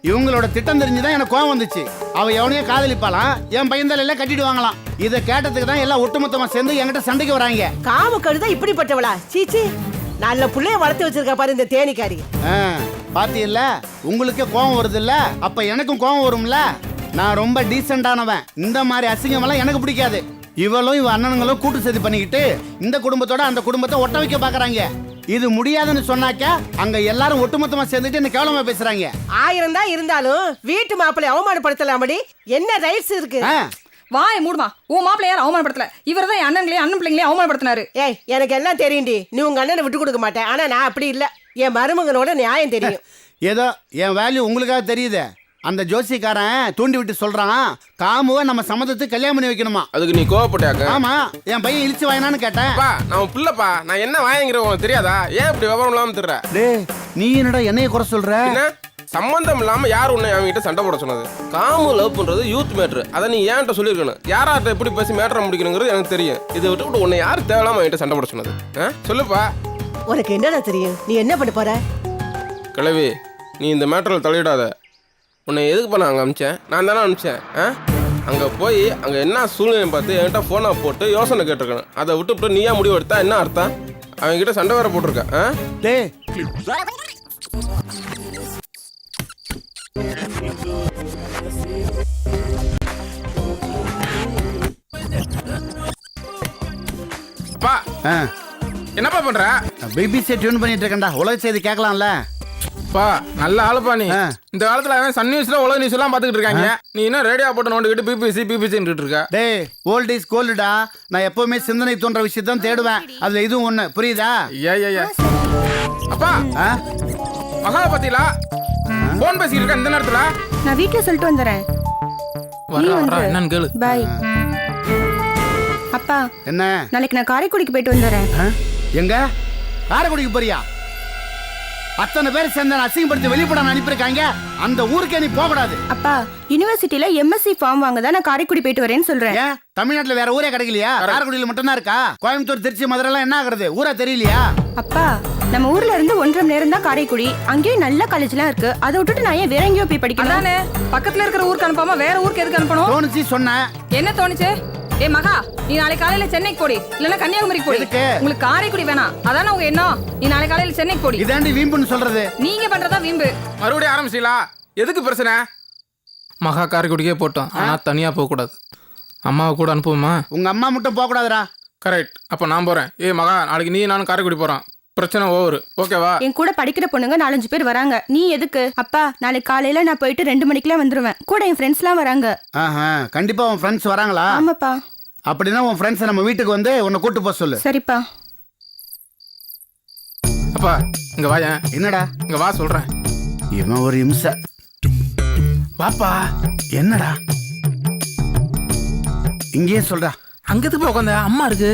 இவங்களோட திட்டம் தெரிஞ்சுதான் எனக்கு கோவம் வந்துச்சு. அவ எவனையோ காதலிப்பாலாம், என் பையன் தலையில கட்டிடுவாங்களாம். இதை கேட்டதுக்கு தான் எல்லாம் ஒட்டுமொத்தமா சேர்ந்து என்கிட்ட சண்டைக்கு வராங்க. காமு கழுத இப்படிப்பட்டவளா? சீச்சி, நல்ல புள்ளைய வளர்த்து வச்சிருக்கா பாரு இந்த தேனிக்காரி. பாத்தியல்ல, உங்களுக்கே கோவம் வருது இல்ல, அப்ப எனக்கும் கோவம் வரும்ல. நான் ரொம்ப டீசென்டானவன். இந்த மாதிரி அசிங்கமெல்லாம் எனக்கு பிடிக்காது. இவளும் இவ அண்ணனுங்களும் கூட்டு சதி பண்ணிக்கிட்டு இந்த குடும்பத்தோட அந்த குடும்பத்தை ஒட்ட வைக்க பாக்குறாங்க. இது முடியாதுன்னு சொன்னாக்கா அங்க எல்லாரும் ஒட்டுமொத்தமா சேர்ந்துட்டு என்ன கேவலமா பேசுறாங்க. 1000 தான் இருந்தாலும் வீட்டு மாப்பிள்ளை அவமானப்படுத்தலாமடி என்ன ரைட்ஸ் இருக்கு? வாய் மூடுமா. உன் மாப்பிள்ளை யாரும் அவமானப்படுத்தல. இவர் தான் என் அண்ணன் பிள்ளைங்களே அவமானப்படுத்தினாரு. ஏய், எனக்கு எல்லாம் தெரியும்டி. நீ உங்க அண்ணனை விட்டு கொடுக்க மாட்டேன். ஆனா நான் அப்படி இல்ல. என் மருமகனோட நியாயம் தெரியும். ஏதோ என் வேல்யூ உங்களுக்காக தெரியுது. அந்த ஜோசிக்காரன் தூண்டி விட்டு சொல்றான், காமுவை நம்ம சம்மதத்துக்கு கல்யாணம் பண்ணி வைக்கணுமா. அதுக்கு நீ கோவப்பட்டாக்க? ஆமா, என் பையன் இழிச்சு வாயினான்னு கேட்டேன். நான் புள்ளப்பா, நான் என்ன வாங்கிற உனக்கு தெரியாதா? ஏன் இப்படி விவரம் இல்லாம தெரியற? டேய், நீ என்னடா என்னைய குறை சொல்ற? சம்பந்தம் இல்லாம யார் உன்னை அவங்ககிட்ட சண்டை போட சொன்னது? காமு லவ் பண்றது யூத் மேட்ரு. அதை நீ ஏன்ட்ட சொல்லியிருக்கணும். யார்ட்ட எப்படி பேசி மேட்டரை முடிக்கணுங்கிறது எனக்கு தெரியும். இதை விட்டு உன்னை யார் தேவையில்லாம அவங்ககிட்ட சண்டை போட சொன்னது? சொல்லுப்பா. உனக்கு என்னடா தெரியும்? நீ என்ன பண்ண போற? கிழவி, நீ இந்த மேட்டரில் தலையிடாத. உன்னை எதுக்கு பண்ண அங்கே அனுப்பிச்சேன்? நான் தானே அனுப்பிச்சேன். அங்கே போய் அங்கே என்ன சூழ்நிலை பார்த்து என்கிட்ட ஃபோனை போட்டு யோசனை கேட்டிருக்கணும். அதை விட்டு நீயா முடிவு எடுத்தா என்ன அர்த்தம்? அவங்ககிட்ட சண்டை வேற போட்டிருக்கேன். டேய், அப்பா, என்னப்பா பண்ற? பிபிசி டியூன் பண்ணிட்டு இருக்கேன்டா. உலக செய்தி கேட்கலாம்ல. பா, நல்ல ஆளுப்பா நீ. இந்த காலத்துல சன் நியூஸ்ல உலக நியூஸ் எல்லாம் பாத்துக்கிட்டு இருக்காங்க. நீ என்ன ரேடியோ போட்டு நோண்டிக்கிட்டு பிபிசி இருக்க? டேய், ஓல்ட் இஸ் கோல்டுடா. நான் எப்பவுமே சிந்தனை தோன்ற விஷயத்தை தான் தேடுவேன். அதுல இதுவும் ஒண்ணு, புரியுதா? அப்பா, மகால பாத்தீங்களா? போன் பேசிட்டு இருக்க இந்த நேரத்துல? நான் வீட்ல சொல்லிட்டு வந்துறேன். என்னன்னு கேளு. பை. அப்பா, என்ன? நாளைக்கு நான் காரைக்குடிக்கு போயிட்டு வந்துறேன். எங்க? காரைக்குடிக்கு போறியா? அத்தனை பேர் சேர்ந்து அசிங்கப்படுத்தி வெளிப்படம் அனுப்பியிருக்காங்க. அந்த ஊருக்கே நீ போக கூடாது. அப்பா, யுனிவர்சிட்டில எம்எஸ்சி ஃபார்ம் வாங்க தான் நான் காரைக்குடி போயிட்டு வரேன்னு சொல்றேன். ஏன் தமிழ்நாட்டுல வேற ஊரே கிடைக்கலையா? காரைக்குடியில மட்டும் தான் இருக்கா? கோயம்புத்தூர், திருச்சி, மதுரை எல்லாம் என்ன ஆகுறது? ஊரா தெரியலையா? அப்பா, நம்ம ஊர்ல இருந்து 1.5 மணி நேரம் தான் காரைக்குடி. அங்கேயும் நல்ல காலேஜ்லாம் இருக்கு. அதை விட்டுட்டு நான் ஏன் வேற எங்கேயோ போய் படிக்கணும்? அதானே, பக்கத்துல இருக்கிற ஊருக்கு அனுப்பாம வேற ஊருக்கு எதுக்கு அனுப்பணும்? தோணுச்சு சொன்னேன். என்ன தோணுச்சு? ஏ மகா, நீ நாளை காலையில சென்னைக்கு போடி, இல்லன்னா கன்னியாகுமரிக்கு போடி. உங்களுக்கு காரைக்குடி வேணாம், அதானே உங்க எண்ணம். நீ நாளை காலையில சென்னைக்கு போடி. இதாண்டி வீம்புன்னு சொல்றது? நீங்க பண்றதா வீம்பு. மறுபடியும் ஆரம்பிச்சீங்களா? எதுக்கு பிரச்சனை? மகா காரைக்குடிக்கே போட்டோம், ஆனா தனியா போக கூடாது. அம்மாவை கூட அனுப்புவோமா? உங்க அம்மா மட்டும் போக கூடாதுடா. கரெக்ட். அப்ப நான் போறேன். ஏ மகா, நாளைக்கு நீ நானும் காரைக்குடி போறோம். பிரச்சனை ஓவர், ஓகேவா? என் கூட படிக்கிற பொண்ணுங்க 4-5 பேர் வராங்க. நீ எதுக்கு? அப்பா, நாளைக்கு காலையில நான் போயிட்டு 2 மணிக்கெல்லாம் வந்துருவேன். கூட என் ஃப்ரெண்ட்ஸ்லாம் வராங்க. கண்டிப்பா உன் ஃப்ரெண்ட்ஸ் வராங்களா? ஆமாப்பா. அப்படின்னா உன் ஃப்ரெண்ட்ஸ் நம்ம வீட்டுக்கு வந்து உன்னை கூட்டு போக சொல்லு. சரிப்பா. அப்பா, இங்க வாயா. என்னடா? இங்க வா சொல்றேன். இவன் ஒரு இம்சை. வாப்பா. என்னடா? இங்கேயே சொல்றா. அங்கத்துக்கு போய் உட்காந்த அம்மா இருக்கு.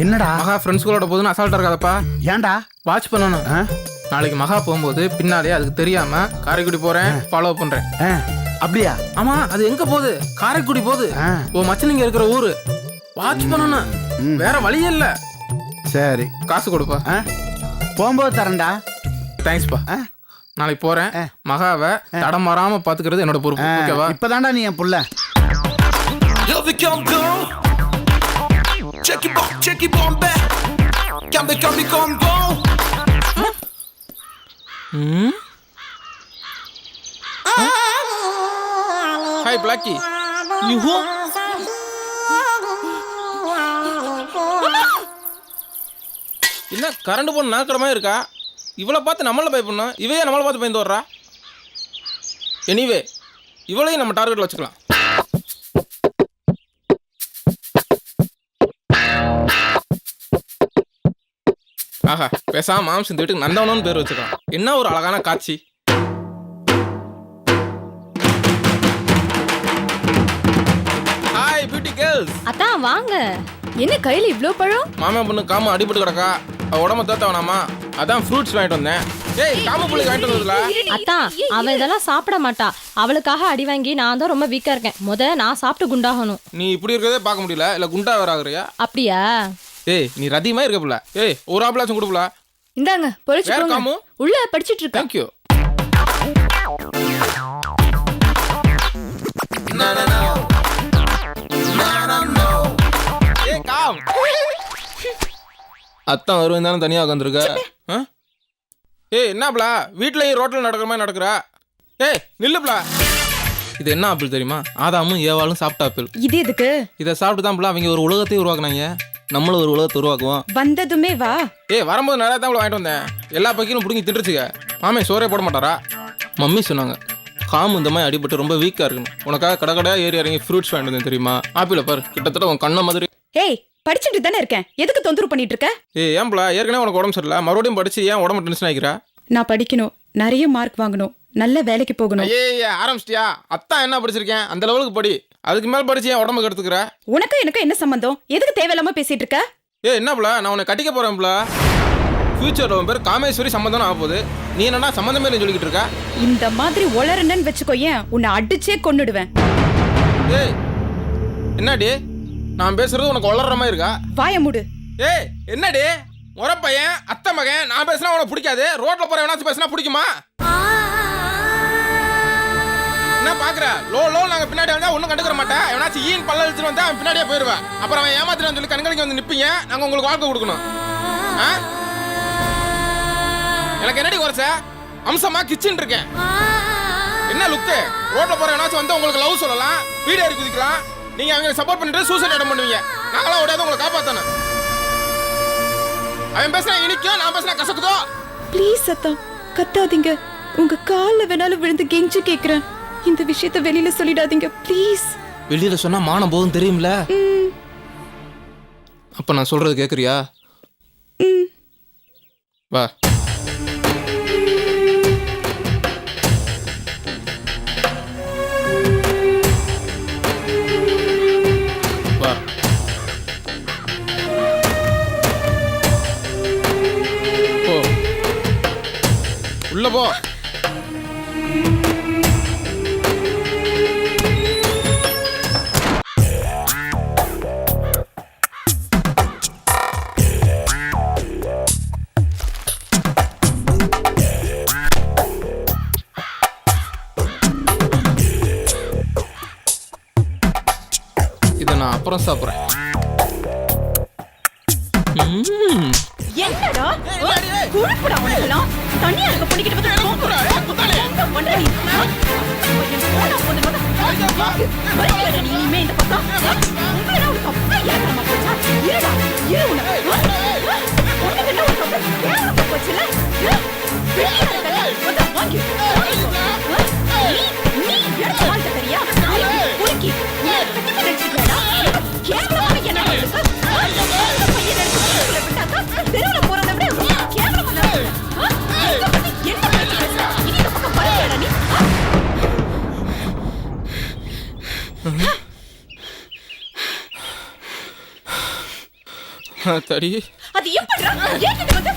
என்னடா மகா ஃப்ரெண்ட்ஸ்களோட போதுன்னு அசால்ட்டா இருக்காதப்பா. ஏன்டா? வாட்ச் பண்ணணும். நாளைக்கு மகா போகும்போது பின்னாலே அதுக்கு தெரியாம காரைக்குடி போறேன் ஃபாலோ பண்றேன். அப்படியா? ஆமா, அது எங்க போகுது? காரைக்குடி போகுது. ஓ மச்சனிங்க இருக்கிற ஊரு. வாட்ச் பண்ணணும், வேற வழியே இல்ல. சரி, காசு கொடுப்பா. போகும்போது தரேன்டா. தேங்க்ஸ்ப்பா. நாளைக்கு போறேன். மகாவை தடம் மாறாம பாத்துக்கிறது என்னோட பொறுப்பு. ஓகேவா? இப்பதான்டா நீ என் புள்ள. Hi Blackie. யூ என்ன கரண்ட் போன நாக்கிற மாதிரி இருக்கா? இவளை பார்த்து நம்மள பயப்படணும், இவையே நம்மளை பார்த்து பயந்து வர்றா. எனிவே இவளையும் நம்ம டார்கெட்ல வச்சுக்கலாம். ஆஹா, பேசாம மாம்ஸ் இந்த வீட்டுக்கு நந்தவனம்னு பேர் வச்சுக்கலாம். என்ன ஒரு அழகான காட்சி. Hi beauty girls. அதான் வாங்க. என்ன கையில இவ்ளோ பழம்? மாமா பொண்ணு காம அடிபட்டு கிடக்கா, அவ உடம்ப தேத்த வேணாமா, அதான் ஃப்ரூட்ஸ் வாங்கிட்டு வந்தேன். ஏய் காம புள்ளைக்கு வாங்கிட்டு வந்ததுல. அத்தான் அவ இதெல்லாம் சாப்பிட மாட்டா. அவளுக்காக அடி வாங்கி நான் தான் ரொம்ப வீக்கா இருக்கேன். நான் சாப்பிட்டு குண்டாகணும். நீ இப்படி இருக்கதே பார்க்க முடியல, இல்ல குண்டா வேற ஆகுறியா? அப்படியா? ஏய் நீ ரதியமா இருக்க புள்ள. ஏய் ஒரு ஆப்பிளாச்சும் கொடுப்புல. இந்தாங்க பொரிச்சுக்கோங்க. உள்ள படிச்சிட்டு இருக்க. Thank you. ஏய் காம். அத்தான் வருவேன் தானே தனியா உட்காந்துருக்க. ஏய் என்னப்ல வீட்லயும் ரோட்ல நடக்கிற மாதிரி நடக்கிறா? ஏய் நில்லுப்ல. இது என்ன ஆப்பிள் தெரியுமா? ஆதாமும் ஏவாளும் சாப்பிட்ட ஆப்பிள். இது எதுக்கு? இதை சாப்பிட்டு தான் அவங்க ஒரு உலகத்தை உருவாக்குனாங்க. நம்மளும் ஒரு உலகத்தை உருவாக்குவோம். வந்ததுமே வா. ஏய் வரும்போது நிறைய தான் வாங்கிட்டு வந்தேன். எல்லா பக்கிலும் பிடிங்கி தின்றுச்சுக்க. மாமே சோறே போட மாட்டாரா? மம்மி சொன்னாங்க காமு இந்த மாதிரி அடிபட்டு ரொம்ப வீக்கா இருக்குன்னு. உனக்காக கடை ஏறி இறங்கி ஃப்ரூட்ஸ் வாங்கிட்டு வந்தேன் தெரியுமா? ஆப்பிள பாரு, கிட்டத்தட்ட உன் கண்ண மாதிரி. ஏய் படிச்சுட்டு தானே இருக்கேன், எதுக்கு தொந்தரவு பண்ணிட்டு இருக்க? ஏய் ஏன்பா ஏற்கனவே உனக்கு உடம்பு சரியில்லை, மறுபடியும் படிச்சு ஏன் உடம்பு டென்ஷன் ஆகிக்கிறா? நான் படிக்கணும், நிறைய மார்க் வாங்கணும், நல்ல வேலைக்கு போகணும். ஏய் ஆரம்பிச்சிட்டியா? அத்தான் என்ன படிச்சிருக்கேன் அந்த லெவலுக்கு படி. அதுக்கு மேல படிச்சு ஏன் உடம்புக்கு எடுத்துக்கிற? உனக்கு எனக்கு என்ன சம்பந்தம்? எதுக்கு தேவையில்லாம பேசிட்டு இருக்க? ஏய் என்னப்ல நான் உன்னை கட்டிக்க போறேன்ப்ல. ஃபியூச்சர்ல உன் பேர் காமேஸ்வரி சம்பந்தம் ஆக போகுது. நீ என்னன்னா சம்பந்தமே இல்லைன்னு சொல்லிக்கிட்டு இருக்க? இந்த மாதிரி ஒளரன்னு வச்சுக்கோயேன், உன்னை அடிச்சே கொன்னுடுவேன். ஏய் என்னடி நான் பேசுறது உனக்கு வளர்ற மாதிரி இருக்கா? வாய மூடு. ஏய் என்னடி முறை பையன் அத்தை மகன், நான் பேசினா உனக்கு பிடிக்காது, ரோட்ல போற எவனாச்சும் பேசினா பிடிக்குமா? என்ன பாக்குற? லோ நாங்க பின்னாடி வந்தா ஒன்னும் கண்டுக்கிற மாட்டேன். எவனாச்சும் ஈன் பல்ல இழுத்துட்டு வந்தா அவன் பின்னாடியே போயிருவேன். அப்புறம் அவன் ஏமாத்திட்டு சொல்லி கண்களுக்கு வந்து நிப்பீங்க. நாங்க உங்களுக்கு வாழ்க்கை கொடுக்கணும். எனக்கு என்னடி குறைச்ச? அம்சமா கிச்சன் இருக்கேன். என்ன லுக்கு? ரோட்ல போற எவனாச்சும் வந்து உங்களுக்கு லவ் சொல்லலாம், வீடியோ ஏறி குதிக்கலாம். நீங்க அவங்க சப்போர்ட் பண்ணிட்டு சூசைட் அட்டம் பண்ணுவீங்க. நாங்களாம் ஓடியாவது உங்களை காப்பாத்தணும். அவன் பேசுனா இனிக்கும், நான் பேசுனா கசக்குதோ? ப்ளீஸ் அத்தா கத்தாதீங்க, உங்க கால்ல வேணாலும் விழுந்து கெஞ்சி கேக்குறேன். இந்த விஷயத்தை வெளியில சொல்லிடாதீங்க ப்ளீஸ். வெளியில சொன்னா மானம் போதும் தெரியும்ல. அப்ப நான் சொல்றது கேக்குறியா? வா. வா. போ. உள்ள போ. இதை நான் அப்புறம் சாப்பிட்றேன். என்னடா குறுப்புடா உனக்கெல்லாம்? தனியா இருக்க பண்ணிக்கிட்டு வந்து குறுப்புடா என்ன பண்ற நீ? போடா போடு வரீங்களா நீ இனிமே இந்த பக்கம்? உங்களா ஒரு தப்பா ஏறமா போச்சா? இருடா இரு உனக்கு உனக்கு என்ன ஒரு தப்பு ஏறமா போச்சுல? வெளியே வந்து வாங்கி நீ எடுத்து வாழ்ந்த தெரியா? குறுக்கி நீ பத்தி நினைச்சிட்டா? கேவலமா என்ன இருக்கு? பையன் எடுத்து விட்டாக்கா தெருவுல போறதை விட கேவலமா என்ன பேசுற? இனி இந்த பக்கம் பரவாயில்லை நீ தடி அது எப்படிடா ஏக்கிட்ட வந்து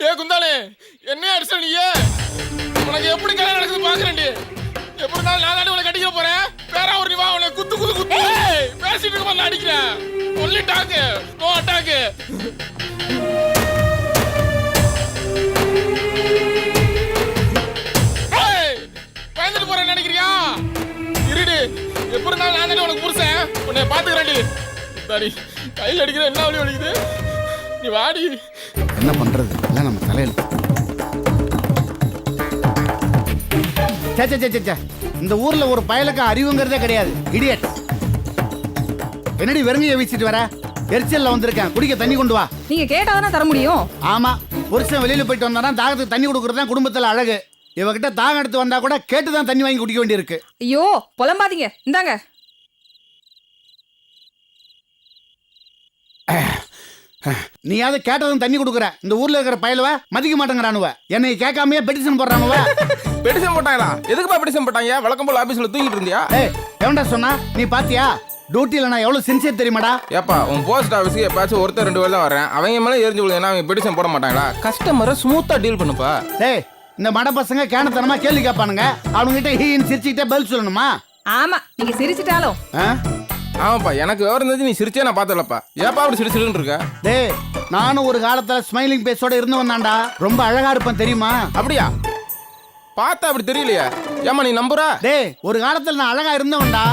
ஏ குந்தாலே என்ன அடிச்ச நீயே உனக்கு எப்படி கல்யாணம் நடக்குது பாக்குறேன்டி எப்படி நாள் நான் தாண்டி உனக்கு கட்டிக்க போறேன் வேற ஒரு நீ வா உனக்கு குத்து குத்து குத்து பேசிட்டு இருக்க மாதிரி அடிக்கிறேன் ஒன்லி டாக்கு நோ அட்டாக்கு பயந்துட்டு போறேன்னு நினைக்கிறியா இருடி எப்படி நாள் நான் தாண்டி உனக்கு புருஷன் உன்னை பாத்துக்கிறேன்டி சரி கையில் அடிக்கிற என்ன வலி வலிக்குது நீ வாடி என்ன பண்றது எல்லாம் நம்ம தலையில. சே சே சே, சே சே. இந்த ஊர்ல ஒரு பயலுக்கு அறிவுங்கிறதே கிடையாது. இடியட். என்னடி வெறுங்கைய வீசிட்டு வர? எரிச்சல்ல வந்திருக்கேன். குடிக்க தண்ணி கொண்டு வா. நீங்க கேட்டாதானே தர முடியும். ஆமா, புருஷன் வெளியில போயிட்டு வந்தானா தாகத்துக்கு தண்ணி கொடுக்கறது தான் குடும்பத்துல அழகு. இவகிட்ட தாகம் எடுத்து வந்தா கூட கேட்டு தான் தண்ணி வாங்கி குடிக்க வேண்டியிருக்கு. ஐயோ புலம்பாதீங்க, இந்தாங்க. நீயாவது கேட்டதும் தண்ணி கொடுக்குற. இந்த ஊர்ல இருக்கிற பயலுவ மதிக்க மாட்டேங்கிறானுவ. என்னை கேட்காமயே பெட்டிஷன் போடுறானுவ. பெட்டிஷன் போட்டாங்களா? எதுக்குப்பா பெட்டிஷன் போட்டாங்க? வழக்கம் போல ஆபீஸ்ல தூங்கிட்டு இருந்தியா? ஏய், எவன்டா சொன்னா? நீ பாத்தியா? டியூட்டில நான் எவ்வளவு சின்சியர் தெரியுமாடா? ஏப்பா உன் போஸ்ட் ஆஃபீஸ்க்கு எப்பாச்சும் ஒருத்தர் 2 பேர் தான் வரேன். அவங்க மேலே எரிஞ்சு விழுதுன்னா அவங்க பெட்டிஷன் போட மாட்டாங்களா? கஸ்டமரை ஸ்மூத்தா டீல் பண்ணுப்பா. டேய், இந்த மட பசங்க கேனத்தனமா கேள்வி கேட்பானுங்க. அவனுங்கிட்ட ஹீன்னு சிரிச்சுக்கிட்டே பதில் சொல்லணுமா? ஆமா, நீங்க சிரிச்சிட்டாலும். ஆமாப்பா, எனக்கு விவரம் தெரிஞ்சு நீ சிரிச்சே நான் பார்த்தலப்பா. ஏப்பா அப்படி சிரிச்சிட்டு இருக்க? டேய், நானும் ஒரு காலத்துல ஸ்மைலிங் பேஸோட இருந்து வந்தான்டா. ரொம்ப அழகா இருப்பேன் தெரியுமா? அப்படியா? பார்த்தா அப்படி தெரியலையா? ஏமா நீ நம்புறா? டேய், ஒரு காலத்துல நான் அழகா இருந்தவன்டா.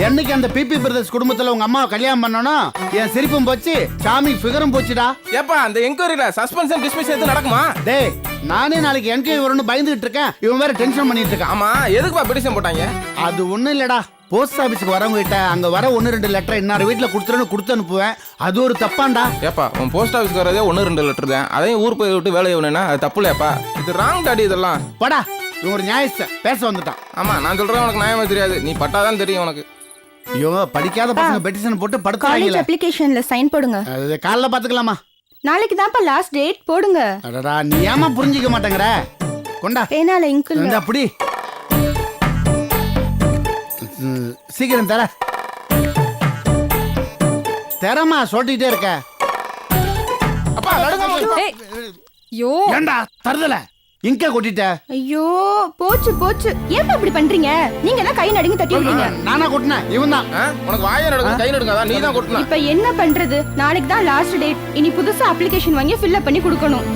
என்னைக்கு அந்த பிபி பிரதர்ஸ் குடும்பத்துல உங்க அம்மாவை கல்யாணம் பண்ணனும், என் சிரிப்பும் போச்சு, சாமி ஃபிகரும் போச்சுடா. ஏப்பா அந்த என்கொயரியில சஸ்பென்ஷன் டிஸ்மிஸ் எது நடக்குமா? டேய், நானே நாளைக்கு என்கொயரி வரும்னு பயந்துட்டு இருக்கேன். இவன் வேற டென்ஷன் பண்ணிட்டு இருக்கான். ஆமா, எதுக்குப்பா பெட்டிஷன் போட்டாங்க? அது ஒண்ணும் இல்லடா. போஸ்ட் ஆபீஸ்க்கு வரவங்க கிட்ட அங்க வர 1-2 லெட்டர் இன்னார் வீட்டுல கொடுத்து அனுப்புவேன். அது ஒரு தப்பாண்டா. ஏப்பா உன் போஸ்ட் ஆஃபீஸ்க்கு வரதே 1-2 லெட்டர் தான். அதையும் ஊர் போய் விட்டு வேலையை வேணும்னா அது தப்பு இல்லையாப்பா? இது ராங் டாடி இதெல்லாம். படா, இவன் ஒரு நியாயத்தை பேச வந்துட்டான். ஆமா, நான் சொல்றேன் உனக்கு நியாயமா தெரியாது. நீ பட்டாதான் தெரியும் உனக்கு. ஐயோ, படிக்காத பசங்க பெட்டிஷன் போட்டு படுத்துறாங்க. அப்ளிகேஷன்ல சைன் போடுங்க. அது காலைல பாத்துக்கலாமா? நாளைக்கு தான்ப்பா லாஸ்ட் டேட், போடுங்க. அடடா, நீ ஏமா புரிஞ்சிக்க மாட்டேங்கற? கொண்டா பேனால இங்க் இல்ல. அப்படி சீக்கிரம் தரமா சொல்லிட்டே இருக்க. அப்பா நடுங்க. ஏய், யோ ஏண்டா தரதல இங்க கொட்டிட்ட? ஐயோ, போச்சு. ஏன் இப்படி பண்றீங்க? நீங்க தான் கை நடுங்க தட்டி விடுறீங்க. நானா கொட்டினேன்? இவன் தான். உனக்கு வாயை நடுங்க, கை நடுங்க. நீ தான் கொட்டின. இப்ப என்ன பண்றது? நாளைக்கு தான் லாஸ்ட் டேட். இனி புதுசா அப்ளிகேஷன் வாங்கி ஃபில் அப் பண்ணி கொடுக்கணும்.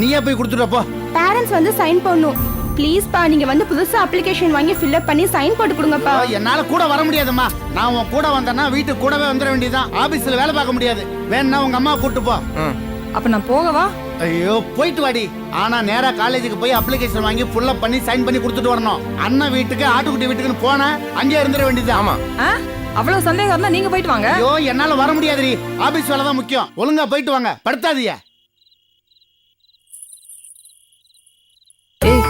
நீயே போய் கொடுத்துட்டு போ. பேரண்ட்ஸ் வந்து சைன் பண்ணனும். ப்ளீஸ் பா, நீங்க வந்து புதுசா அப்ளிகேஷன் வாங்கி ஃபில் அப் பண்ணி சைன் போட்டு கொடுங்கப்பா. என்னால கூட வர முடியாதும்மா. நான் உன் கூட வந்தேன்னா வீட்டுக்கு கூடவே வந்துட வேண்டியதுதான். ஆபீஸ்ல வேலை பார்க்க முடியாது. வேணா உங்க அம்மா கூட்டு போ. அப்ப நான் போகவா? ஐயோ, போயிட்டு வாடி. ஆனா நேரா காலேஜுக்கு போய் அப்ளிகேஷன் வாங்கி ஃபுல் அப் பண்ணி சைன் பண்ணி கொடுத்துட்டு வரணும். அண்ணன் வீட்டுக்கு ஆட்டுக்குட்டி வீட்டுக்குன்னு போனா அங்கே இருந்துட வேண்டியது. ஆமா, அவ்வளவு சந்தேகம் இருந்தா நீங்க போயிட்டு வாங்க. ஐயோ, என்னால வர முடியாதுடி. ஆபீஸ் வேலை தான் முக்கியம். ஒழுங்கா போயிட்டு வாங்க, படுத்தாதீங்க. ஏய்,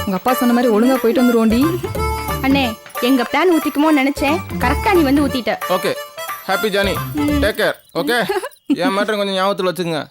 உங்க அப்பா சொன்ன மாதிரி ஒழுங்கா போயிட்டு வந்துருவோண்டி. அண்ணே, எங்க பிளான் ஊத்திக்குமோன்னு நினைச்சேன். கரெக்டா நீ வந்து ஊத்திட்ட. Okay, happy journey, take care. Okay, என் மேட்டர் கொஞ்சம் ஞாபகத்தில் வச்சுங்க.